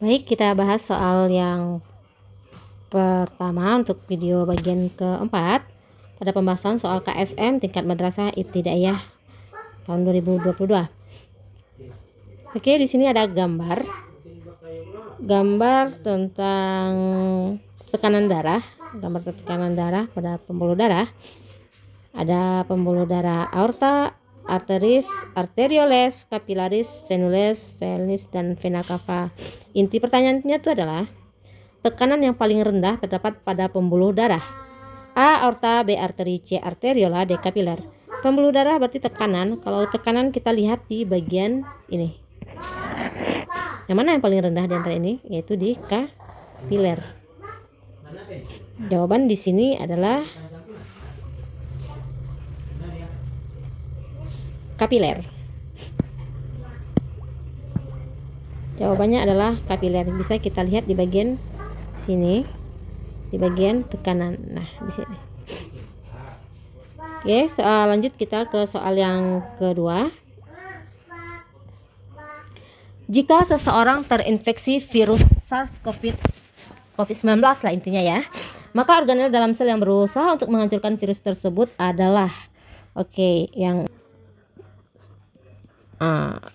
Baik, kita bahas soal yang pertama untuk video bagian keempat pada pembahasan soal KSM tingkat madrasah ibtidaiyah tahun 2022. Oke, di sini ada gambar tentang tekanan darah, pada pembuluh darah. Ada pembuluh darah aorta, arteris, arterioles, capillaris, venules, venis, dan vena cava. Inti pertanyaannya itu adalah tekanan yang paling rendah terdapat pada pembuluh darah. A. Aorta, B. Arteri, C. Arteriola, D. Kapiler. Pembuluh darah berarti tekanan. Kalau tekanan kita lihat di bagian ini. Yang mana yang paling rendah di antara ini? Yaitu di kapiler. Jawaban di sini adalah kapiler. Jawabannya adalah kapiler. Bisa kita lihat di bagian sini, di bagian tekanan. Nah, di sini. Oke, lanjut kita ke soal yang kedua. Jika seseorang terinfeksi virus SARS-CoV-19 lah intinya ya, maka organel dalam sel yang berusaha untuk menghancurkan virus tersebut adalah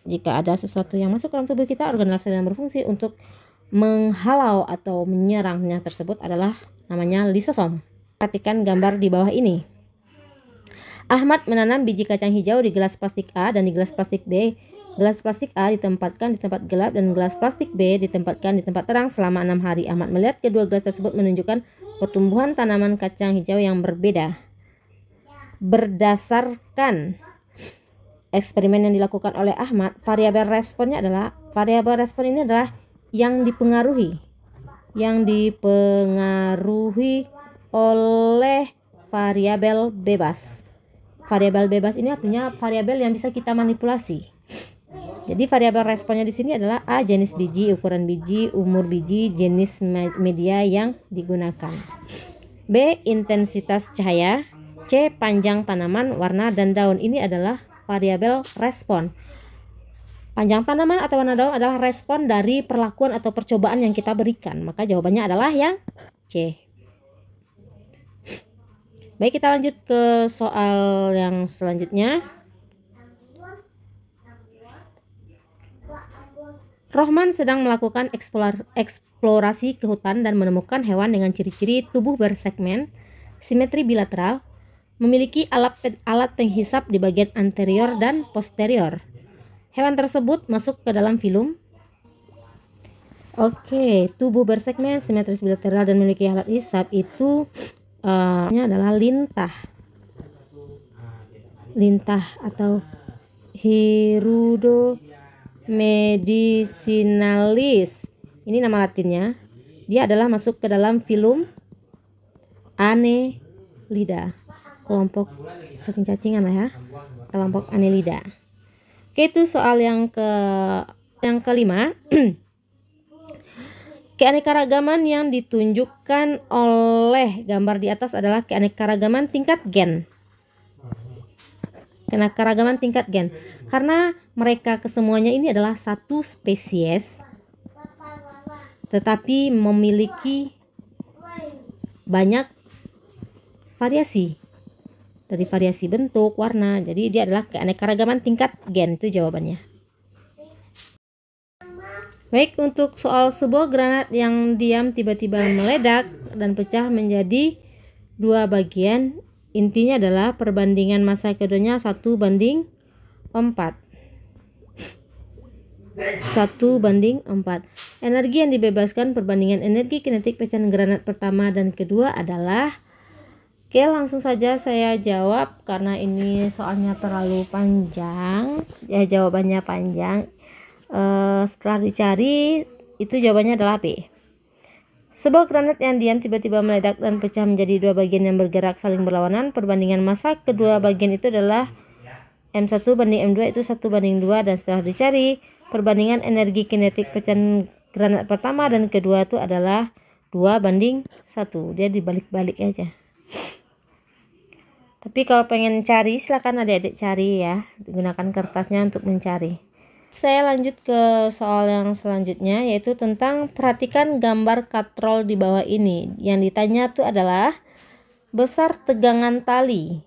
jika ada sesuatu yang masuk ke dalam tubuh kita, organel sel yang berfungsi untuk menghalau atau menyerangnya tersebut adalah namanya lisosom. Perhatikan gambar di bawah ini. Ahmad menanam biji kacang hijau di gelas plastik A dan di gelas plastik B. Gelas plastik A ditempatkan di tempat gelap dan gelas plastik B ditempatkan di tempat terang selama 6 hari. Ahmad melihat kedua gelas tersebut menunjukkan pertumbuhan tanaman kacang hijau yang berbeda. Berdasarkan eksperimen yang dilakukan oleh Ahmad, variabel respon ini adalah yang dipengaruhi oleh variabel bebas. Variabel bebas ini artinya variabel yang bisa kita manipulasi. Jadi variabel responnya di sini adalah A. Jenis biji, ukuran biji, umur biji, jenis media yang digunakan. B. Intensitas cahaya. C. Panjang tanaman, warna, dan daun. Ini adalah variabel respon. Panjang tanaman atau warna daun adalah respon dari perlakuan atau percobaan yang kita berikan. Maka jawabannya adalah yang C. Baik, kita lanjut ke soal yang selanjutnya. Rohman sedang melakukan eksplorasi ke hutan dan menemukan hewan dengan ciri-ciri tubuh bersegmen, simetri bilateral, memiliki alat penghisap di bagian anterior dan posterior. Hewan tersebut masuk ke dalam filum. Tubuh bersegmen, simetris bilateral, dan memiliki alat hisap itu adalah lintah atau Hirudo medicinalis. Ini nama latinnya. Dia adalah masuk ke dalam filum Annelida, kelompok cacing-cacingan lah ya, kelompok Annelida. Itu soal yang kelima. Keanekaragaman yang ditunjukkan oleh gambar di atas adalah keanekaragaman tingkat gen. Keanekaragaman tingkat gen. Karena mereka kesemuanya ini adalah satu spesies, tetapi memiliki banyak variasi. Dari variasi bentuk, warna. Jadi dia adalah keanekaragaman tingkat gen, itu jawabannya. Baik, untuk soal sebuah granat yang diam tiba-tiba meledak dan pecah menjadi 2 bagian, intinya adalah perbandingan massa keduanya 1:4. 1:4. Energi yang dibebaskan perbandingan energi kinetik pecahan granat pertama dan kedua adalah langsung saja saya jawab karena ini soalnya terlalu panjang. Ya, jawabannya panjang. Setelah dicari, itu jawabannya adalah B. Sebuah granat yang diam tiba-tiba meledak dan pecah menjadi 2 bagian yang bergerak saling berlawanan. Perbandingan massa kedua bagian itu adalah M1 banding M2 itu 1:2, dan setelah dicari perbandingan energi kinetik pecahan granat pertama dan kedua itu adalah 2:1. Dia dibalik-balik aja. Tapi kalau pengen cari silakan adik-adik cari ya, gunakan kertasnya untuk mencari. saya lanjut ke soal yang selanjutnya, yaitu tentang perhatikan gambar katrol di bawah ini. Yang ditanya tuh adalah besar tegangan tali.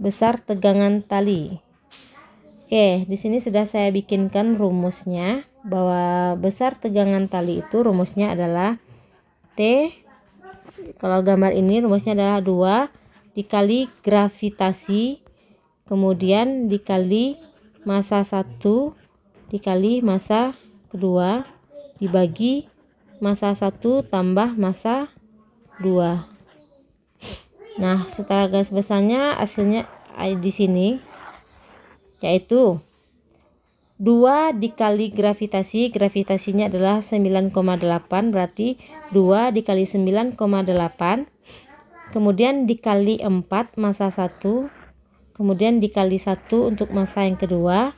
Besar tegangan tali. Oke, di sini sudah saya bikinkan rumusnya, bahwa besar tegangan tali itu rumusnya adalah T. Kalau gambar ini rumusnya adalah 2 dikali gravitasi, kemudian dikali massa 1 dikali massa kedua dibagi massa 1 tambah massa 2. Nah, setelah garis besarnya hasilnya di sini, yaitu 2 dikali gravitasi, gravitasinya adalah 9,8, berarti 2 dikali 9,8, kemudian dikali 4 massa 1, kemudian dikali 1 untuk massa yang kedua,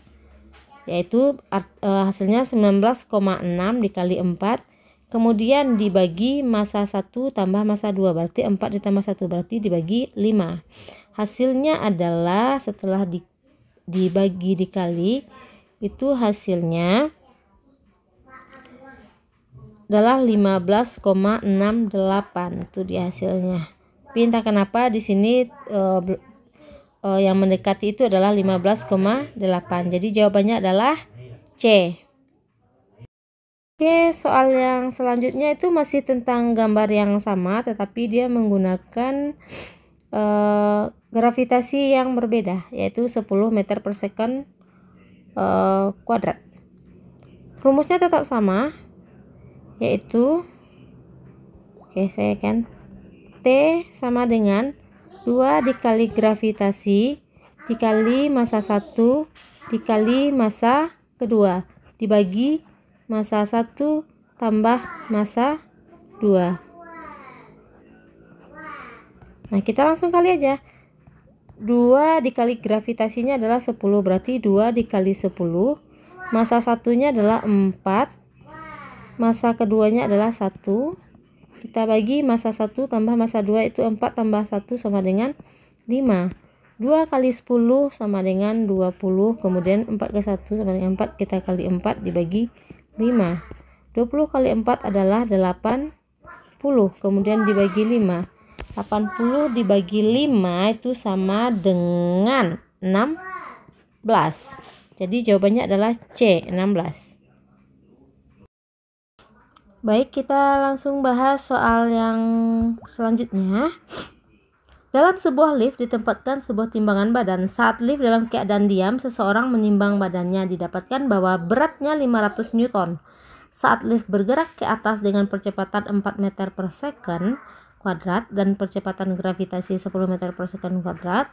yaitu hasilnya 19,6 dikali 4, kemudian dibagi massa 1 tambah massa 2, berarti 4 ditambah 1, berarti dibagi 5. Hasilnya adalah setelah dibagi dikali, itu hasilnya adalah 15,68. Itu di hasilnya. Tapi entah kenapa di sini yang mendekati itu adalah 15,8. Jadi jawabannya adalah C. Oke, soal yang selanjutnya itu masih tentang gambar yang sama, tetapi dia menggunakan gravitasi yang berbeda, yaitu 10 meter per second kuadrat. Rumusnya tetap sama, yaitu saya kan T sama dengan 2 dikali gravitasi dikali massa 1 dikali massa kedua dibagi massa 1 tambah massa 2. Nah, kita langsung kali aja. 2 dikali gravitasinya adalah 10, berarti 2 dikali 10. Massa satunya adalah 4. Massa keduanya adalah 1. Kita bagi massa 1 tambah massa 2, itu 4 tambah 1 sama dengan 5. 2 kali 10 sama dengan 20. Kemudian 4 kali 1 sama dengan 4. Kita kali 4 dibagi 5. 20 kali 4 adalah 80. Kemudian dibagi 5. 80 dibagi 5 itu sama dengan 16. Jadi jawabannya adalah C, 16. Baik, kita langsung bahas soal yang selanjutnya. Dalam sebuah lift ditempatkan sebuah timbangan badan. Saat lift dalam keadaan diam, seseorang menimbang badannya. Didapatkan bahwa beratnya 500 Newton. Saat lift bergerak ke atas dengan percepatan 4 meter per second kuadrat dan percepatan gravitasi 10 meter per second kuadrat,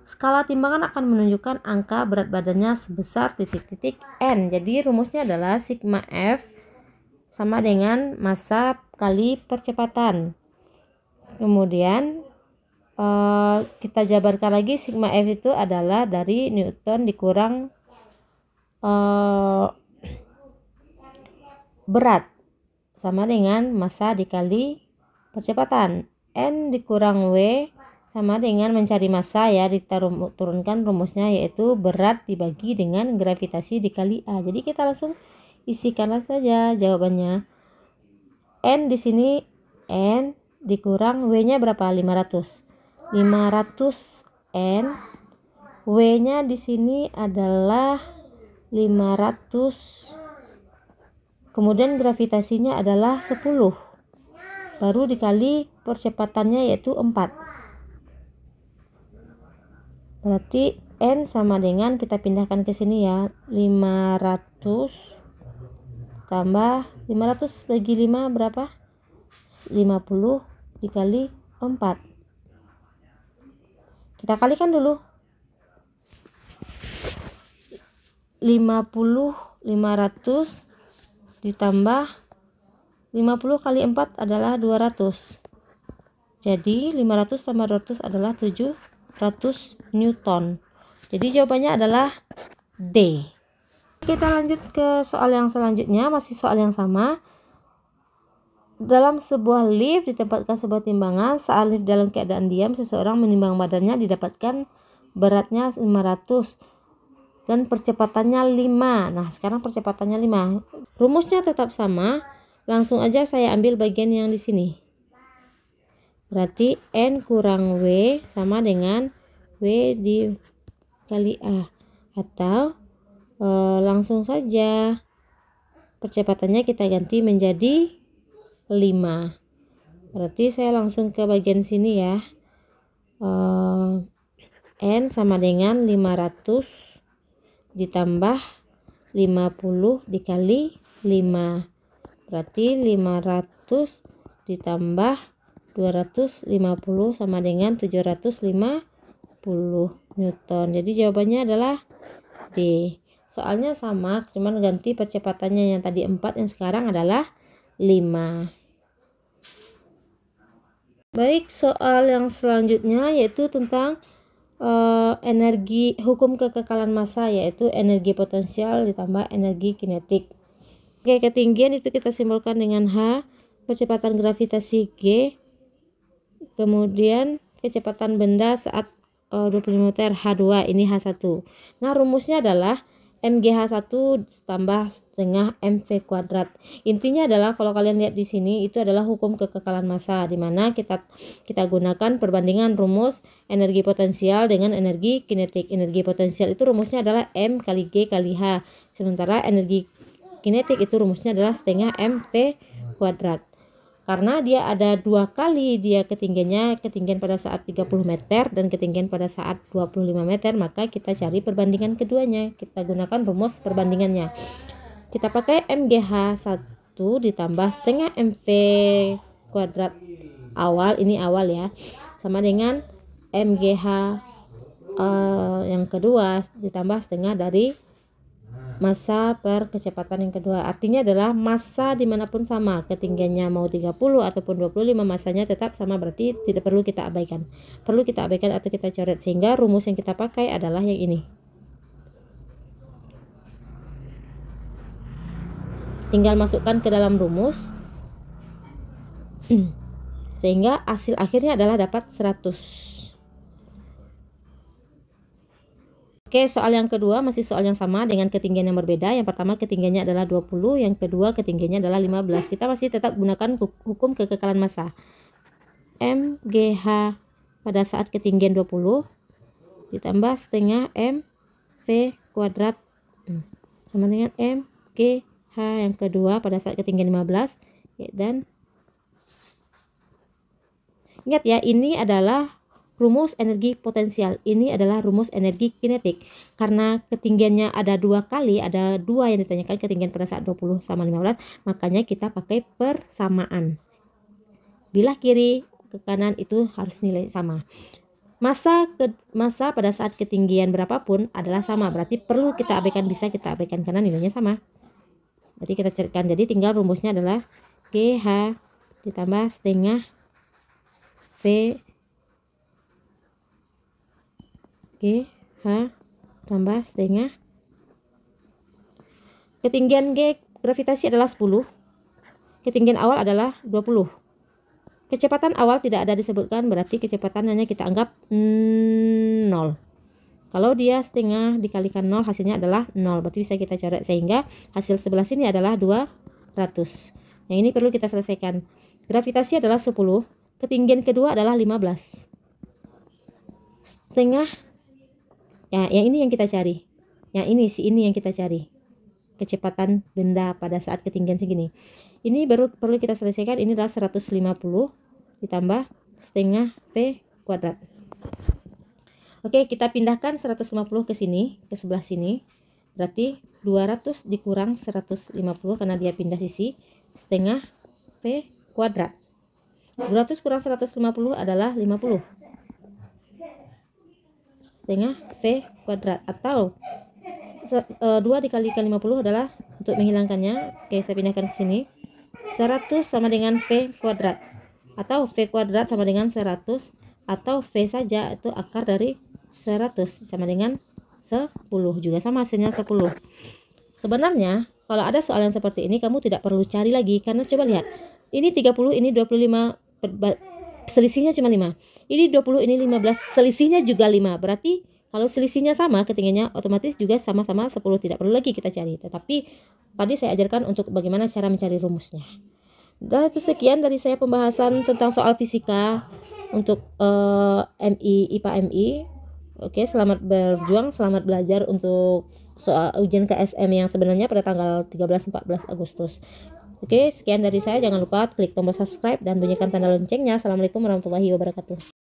skala timbangan akan menunjukkan angka berat badannya sebesar titik-titik N. Jadi rumusnya adalah sigma F sama dengan massa kali percepatan. Kemudian kita jabarkan lagi, sigma F itu adalah dari Newton dikurang berat sama dengan massa dikali percepatan. N dikurang W sama dengan mencari massa, ya, turunkan rumusnya, yaitu berat dibagi dengan gravitasi dikali A. Jadi kita langsung isikanlah saja jawabannya. N di sini N dikurang W-nya berapa? 500. 500 N. W-nya di sini adalah 500. Kemudian gravitasinya adalah 10. Baru dikali percepatannya, yaitu 4. Berarti N sama dengan, kita pindahkan ke sini ya, 500 tambah 500 bagi 5 berapa? 50 dikali 4. Kita kalikan dulu. 500 ditambah 50 kali 4 adalah 200. Jadi 500 tambah 200 adalah 700 Newton. Jadi jawabannya adalah D. Kita lanjut ke soal yang selanjutnya, masih soal yang sama. Dalam sebuah lift ditempatkan sebuah timbangan. Saat lift dalam keadaan diam, seseorang menimbang badannya. Didapatkan beratnya 500. dan percepatannya 5. Nah, sekarang percepatannya 5. Rumusnya tetap sama. Langsung aja saya ambil bagian yang di sini. Berarti N kurang W sama dengan W dikali A. Atau langsung saja percepatannya kita ganti menjadi 5. Berarti saya langsung ke bagian sini ya. N sama dengan 500 ditambah 50 dikali 5. Berarti 500 ditambah 250 sama dengan 750 Newton. Jadi jawabannya adalah D. Soalnya sama, cuman ganti percepatannya, yang tadi 4, yang sekarang adalah 5. Baik, soal yang selanjutnya yaitu tentang energi, hukum kekekalan massa, yaitu energi potensial ditambah energi kinetik. Oke, ketinggian itu kita simbolkan dengan H, percepatan gravitasi G, kemudian kecepatan benda saat 25 meter H2, ini H1. Nah, rumusnya adalah MGH1 tambah setengah MV kuadrat. Intinya adalah kalau kalian lihat di sini itu adalah hukum kekekalan massa, di mana kita gunakan perbandingan rumus energi potensial dengan energi kinetik. Energi potensial itu rumusnya adalah M kali G kali H. Sementara energi kinetik itu rumusnya adalah setengah MV kuadrat. Karena dia ada 2 kali dia ketinggian pada saat 30 meter dan ketinggian pada saat 25 meter, maka kita cari perbandingan keduanya. Kita gunakan rumus perbandingannya. Kita pakai MGH 1 ditambah setengah MV kuadrat awal, ini awal ya, sama dengan MGH yang kedua ditambah setengah dari massa per kecepatan yang kedua. Artinya adalah massa dimanapun sama, ketinggiannya mau 30 ataupun 25, massanya tetap sama, berarti tidak perlu kita abaikan. Perlu kita abaikan atau kita coret, sehingga rumus yang kita pakai adalah yang ini. Tinggal masukkan ke dalam rumus sehingga hasil akhirnya adalah dapat 100. Oke, soal yang kedua masih soal yang sama dengan ketinggian yang berbeda. Yang pertama ketinggiannya adalah 20, yang kedua ketinggiannya adalah 15. Kita masih tetap gunakan hukum kekekalan massa. MGH pada saat ketinggian 20 ditambah setengah MV kuadrat sama dengan MGH yang kedua pada saat ketinggian 15. Dan ingat ya, ini adalah rumus energi potensial, ini adalah rumus energi kinetik. Karena ketinggiannya ada 2 kali, ada 2 yang ditanyakan, ketinggian pada saat 20 sama 15, makanya kita pakai persamaan. Bilah kiri ke kanan itu harus nilai sama. Massa pada saat ketinggian berapapun adalah sama, berarti perlu kita abaikan, bisa kita abaikan karena nilainya sama. Jadi kita carikan, jadi tinggal rumusnya adalah GH ditambah setengah V GH tambah setengah. Ketinggian G gravitasi adalah 10. Ketinggian awal adalah 20. Kecepatan awal tidak ada disebutkan, berarti kecepatannya kita anggap 0. Kalau dia setengah dikalikan 0, hasilnya adalah 0. Berarti bisa kita coret, sehingga hasil sebelah sini adalah 200. Yang ini perlu kita selesaikan. Gravitasi adalah 10. Ketinggian kedua adalah 15. Setengah. Ya, yang ini yang kita cari. Yang ini yang kita cari. Kecepatan benda pada saat ketinggian segini. Ini baru perlu kita selesaikan. Ini adalah 150 ditambah setengah V kuadrat. Oke, kita pindahkan 150 ke sini, ke sebelah sini. Berarti 200 dikurang 150 karena dia pindah sisi, setengah V kuadrat. 200 kurang 150 adalah 50. Setengah V kuadrat, atau 2 dikalikan 50 adalah, untuk menghilangkannya, oke saya pindahkan ke sini, 100 sama dengan V kuadrat, atau V kuadrat sama dengan 100, atau V saja itu akar dari 100 sama dengan 10, juga sama hasilnya 10. Sebenarnya kalau ada soal yang seperti ini kamu tidak perlu cari lagi, karena coba lihat, ini 30, ini 25, selisihnya cuma 5. Ini 20, ini 15, selisihnya juga 5. Berarti Kalau selisihnya sama ketinggiannya, otomatis juga sama-sama 10, tidak perlu lagi kita cari. Tetapi tadi saya ajarkan untuk bagaimana cara mencari rumusnya. Dan itu sekian dari saya pembahasan tentang soal fisika untuk MI IPA MI. Oke, selamat berjuang, selamat belajar untuk soal ujian KSM yang sebenarnya pada tanggal 13-14 Agustus. Oke, sekian dari saya. Jangan lupa klik tombol subscribe dan bunyikan tanda loncengnya. Assalamualaikum warahmatullahi wabarakatuh.